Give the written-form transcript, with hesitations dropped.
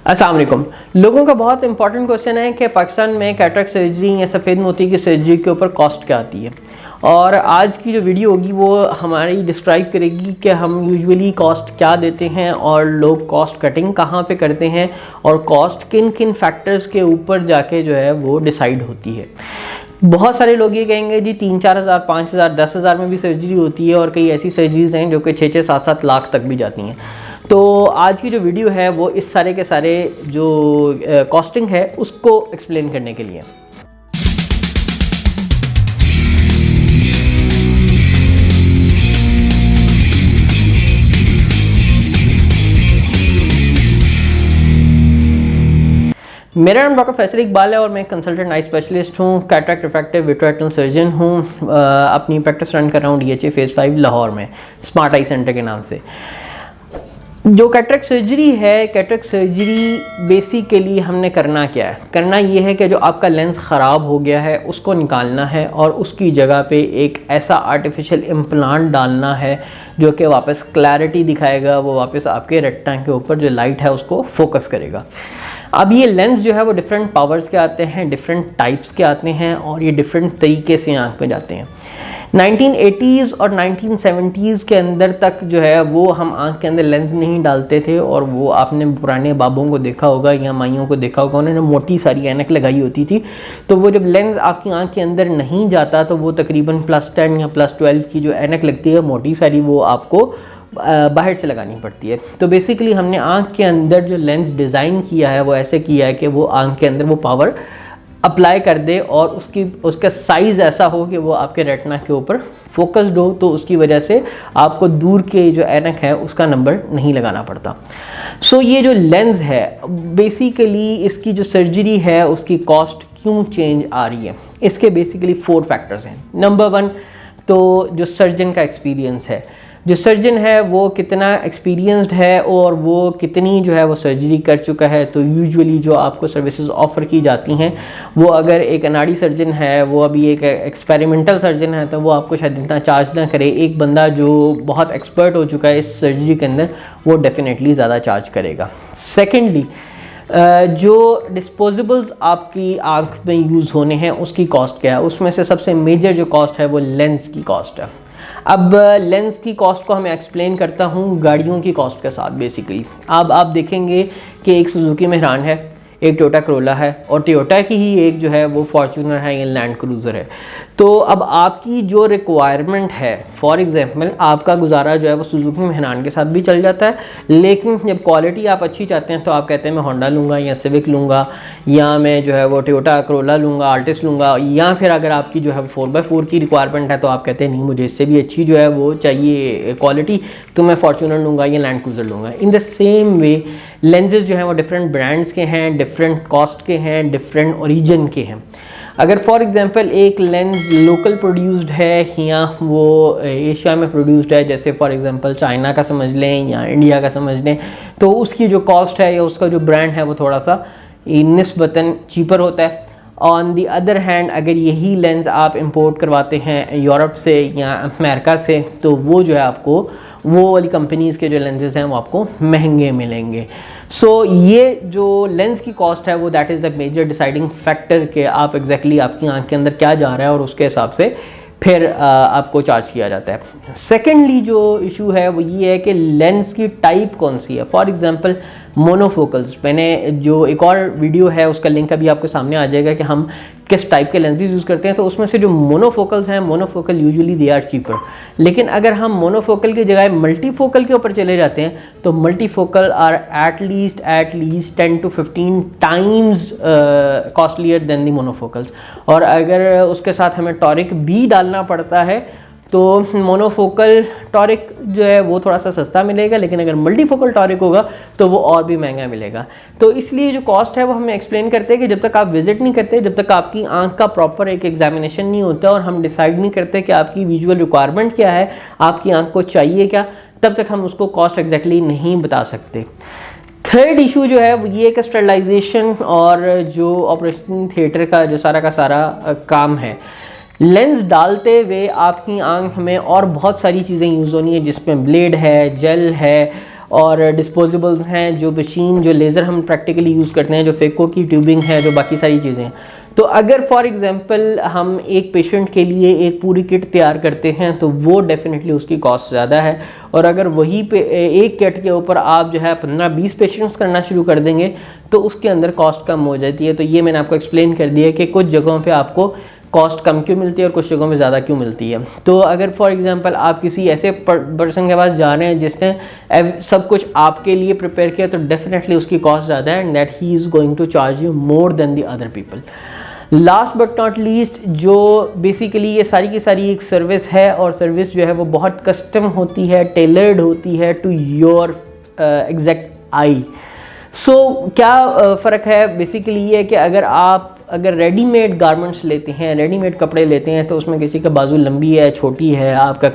अस्सलाम वालेकुम। लोगों का बहुत इंपॉर्टेंट क्वेश्चन है कि पाकिस्तान में कैटरेक्ट सर्जरी या सफ़ेद मोती की सर्जरी के ऊपर कॉस्ट क्या आती है। और आज की जो वीडियो होगी वो हमारी डिस्क्राइब करेगी कि हम यूजुअली कॉस्ट क्या देते हैं और लोग कॉस्ट कटिंग कहाँ पे करते हैं और कॉस्ट किन किन फैक्टर्स के ऊपर जाके जो है वो डिसाइड होती है। बहुत सारे लोग ये कहेंगे जी 3-4 हज़ार 5 हज़ार 10 हज़ार में भी सर्जरी होती है और कई ऐसी सर्जरीज हैं जो कि 6-6 7-7 लाख तक भी जाती हैं। तो आज की जो वीडियो है वो इस सारे के सारे जो कॉस्टिंग है उसको एक्सप्लेन करने के लिए। मेरा नाम डॉक्टर फैसल इकबाल है और मैं कंसल्टेंट आई स्पेशलिस्ट हूँ, कैटरेक्ट रिफ्रैक्टिव विट्रोरेटिनल सर्जन हूँ। अपनी प्रैक्टिस रन कर रहा हूँ DHA फेज़ 5 लाहौर में स्मार्ट आई सेंटर के नाम से। जो कैटरेक्ट सर्जरी है, कैटरेक्ट सर्जरी बेसिकली हमने करना क्या है, करना ये है कि जो आपका लेंस ख़राब हो गया है उसको निकालना है और उसकी जगह पे एक ऐसा आर्टिफिशियल इम्प्लांट डालना है जो कि वापस क्लैरिटी दिखाएगा, वो वापस आपके रेटिना के ऊपर जो लाइट है उसको फोकस करेगा। अब ये लेंस जो है वो डिफरेंट पावर्स के आते हैं, डिफरेंट टाइप्स के आते हैं और ये डिफरेंट तरीके से आँख में जाते हैं। 1980s और 1970s के अंदर तक जो है वो हम आँख के अंदर लेंस नहीं डालते थे और वो आपने पुराने बाबों को देखा होगा या माइयों को देखा होगा, उन्होंने मोटी सारी ऐनक लगाई होती थी। तो वो जब लेंस आपकी आँख के अंदर नहीं जाता तो वो तकरीबन +10 या +12 की जो ऐनक लगती है मोटी सारी, वो आपको बाहर से लगानी पड़ती है। तो बेसिकली हमने आँख के अंदर जो लेंस डिज़ाइन किया है वो ऐसे किया है कि वो आँख के अंदर वो पावर अप्लाई कर दे और उसका साइज़ ऐसा हो कि वो आपके रेटिना के ऊपर फोकस्ड हो, तो उसकी वजह से आपको दूर के जो ऐनक है उसका नंबर नहीं लगाना पड़ता। सो ये जो लेंस है बेसिकली इसकी जो सर्जरी है उसकी कॉस्ट क्यों चेंज आ रही है, इसके बेसिकली 4 फैक्टर्स हैं। नंबर 1 तो जो सर्जन का एक्सपीरियंस है, जो सर्जन है वो कितना एक्सपीरियंस्ड है और वो कितनी जो है वो सर्जरी कर चुका है। तो यूजुअली जो आपको सर्विसेज ऑफ़र की जाती हैं वो अगर एक अनाड़ी सर्जन है, वो अभी एक एक्सपेरिमेंटल सर्जन है, तो वो आपको शायद इतना चार्ज ना करे। एक बंदा जो बहुत एक्सपर्ट हो चुका है इस सर्जरी के अंदर वो डेफिनेटली ज़्यादा चार्ज करेगा। सेकेंडली जो डिस्पोजेबल्स आपकी आँख में यूज़ होने हैं उसकी कॉस्ट क्या है, उसमें से सबसे मेजर जो कॉस्ट है वो लेंस की कॉस्ट है। अब लेंस की कॉस्ट को हमें एक्सप्लेन करता हूँ गाड़ियों की कॉस्ट के साथ। बेसिकली अब आप देखेंगे कि एक सुजुकी मेहरान है, एक टोयोटा करोला है और टोयोटा की ही एक जो है वो फॉर्च्यूनर है या लैंड क्रूज़र है। तो अब आपकी जो रिक्वायरमेंट है, फॉर एग्जांपल आपका गुजारा जो है वो सुजुकी मेहरान के साथ भी चल जाता है, लेकिन जब क्वालिटी आप अच्छी चाहते हैं तो आप कहते हैं मैं होंडा लूँगा या सिविक लूँगा या मैं जो है वो टोयोटा करोला लूँगा, आर्टिस लूँगा, या फिर अगर आपकी जो है 4x4 की रिक्वायरमेंट है तो आप कहते हैं नहीं मुझे इससे भी अच्छी जो है वो चाहिए क्वालिटी, तो मैं फॉर्च्यूनर लूँगा या लैंड क्रूज़र लूँगा। In the same way lenses जो हैं वो डिफरेंट ब्रांड्स के हैं, डिफरेंट कॉस्ट के हैं, डिफरेंट ओरिजिन के हैं। अगर फॉर एग्जांपल एक लेंस लोकल प्रोड्यूस्ड है या वो एशिया में प्रोड्यूस्ड है, जैसे फॉर एग्जांपल चाइना का समझ लें या इंडिया का समझ लें, तो उसकी जो कॉस्ट है या उसका जो ब्रांड है वो थोड़ा सा निस्बतन चीपर होता है। ऑन दी अदर हैंड अगर यही लेंस आप इंपोर्ट करवाते हैं यूरोप से या अमेरिका से तो वो जो है आपको वो वाली कंपनीज़ के जो लेंसेज हैं वो आपको महंगे मिलेंगे। सो ये जो लेंस की कॉस्ट है वो that is the major deciding factor कि आप एग्जैक्टली आपकी आँख के अंदर क्या जा रहा है और उसके हिसाब से फिर आपको चार्ज किया जाता है। सेकेंडली जो इशू है वो ये है कि लेंस की टाइप कौन सी है। फॉर एग्जांपल मोनोफोकल्स, मैंने जो एक और वीडियो है उसका लिंक अभी आपके सामने आ जाएगा कि हम किस टाइप के लेंसेज यूज़ करते हैं। तो उसमें से जो मोनोफोकल्स हैं, monofocal usually they are cheaper, लेकिन अगर हम मोनोफोकल की जगह मल्टीफोकल के ऊपर चले जाते हैं तो multifocal are at least 10 to 15 times costlier than the monofocals. और अगर उसके साथ हमें टॉरिक भी डालना पड़ता है तो मोनोफोकल टॉरिक जो है वो थोड़ा सा सस्ता मिलेगा, लेकिन अगर मल्टीफोकल टॉरिक होगा तो वो और भी महंगा मिलेगा। तो इसलिए जो कॉस्ट है वो हमें एक्सप्लेन करते हैं कि जब तक आप विजिट नहीं करते, जब तक आपकी आंख का प्रॉपर एक एग्जामिनेशन नहीं होता और हम डिसाइड नहीं करते कि आपकी विजुअल रिक्वायरमेंट क्या है, आपकी आंख को चाहिए क्या, तब तक हम उसको कॉस्ट एग्जैक्टली नहीं बता सकते। थर्ड इशू जो है वो ये कि स्टरलाइजेशन और जो ऑपरेशन थिएटर का जो सारा का सारा काम है, लेंस डालते हुए आपकी आंख में और बहुत सारी चीज़ें यूज़ होनी है जिसमें ब्लेड है, जेल है और डिस्पोजेबल्स हैं, जो मशीन, जो लेज़र हम प्रैक्टिकली यूज़ करते हैं, जो फेको की ट्यूबिंग है, जो बाकी सारी चीज़ें हैं। तो अगर फॉर एग्ज़ाम्पल हम एक पेशेंट के लिए एक पूरी किट तैयार करते हैं तो वो डेफिनेटली उसकी कॉस्ट ज़्यादा है। और अगर वही पे एक किट के ऊपर आप जो है 15-20 पेशेंट्स करना शुरू कर देंगे तो उसके अंदर कॉस्ट कम हो जाती है। तो ये मैंने आपको एक्सप्लेन कर दिया कि कुछ जगहों पे आपको कॉस्ट कम क्यों मिलती है और कुछ जगहों पे ज़्यादा क्यों मिलती है। तो अगर फॉर एग्जांपल आप किसी ऐसे पर्सन के पास जा रहे हैं जिसने सब कुछ आपके लिए प्रिपेयर किया तो डेफिनेटली उसकी कॉस्ट ज़्यादा है, and that he is going to charge you more than the other people. Last but not least, जो बेसिकली ये सारी की सारी एक सर्विस है, और सर्विस जो है वो बहुत कस्टम होती है, टेलर्ड होती है टू योर एग्जैक्ट आई। सो क्या फ़र्क है बेसिकली ये है कि अगर रेडीमेड गारमेंट्स लेते हैं, रेडीमेड कपड़े लेते हैं, तो उसमें किसी का बाजू लंबी है, छोटी है, आपका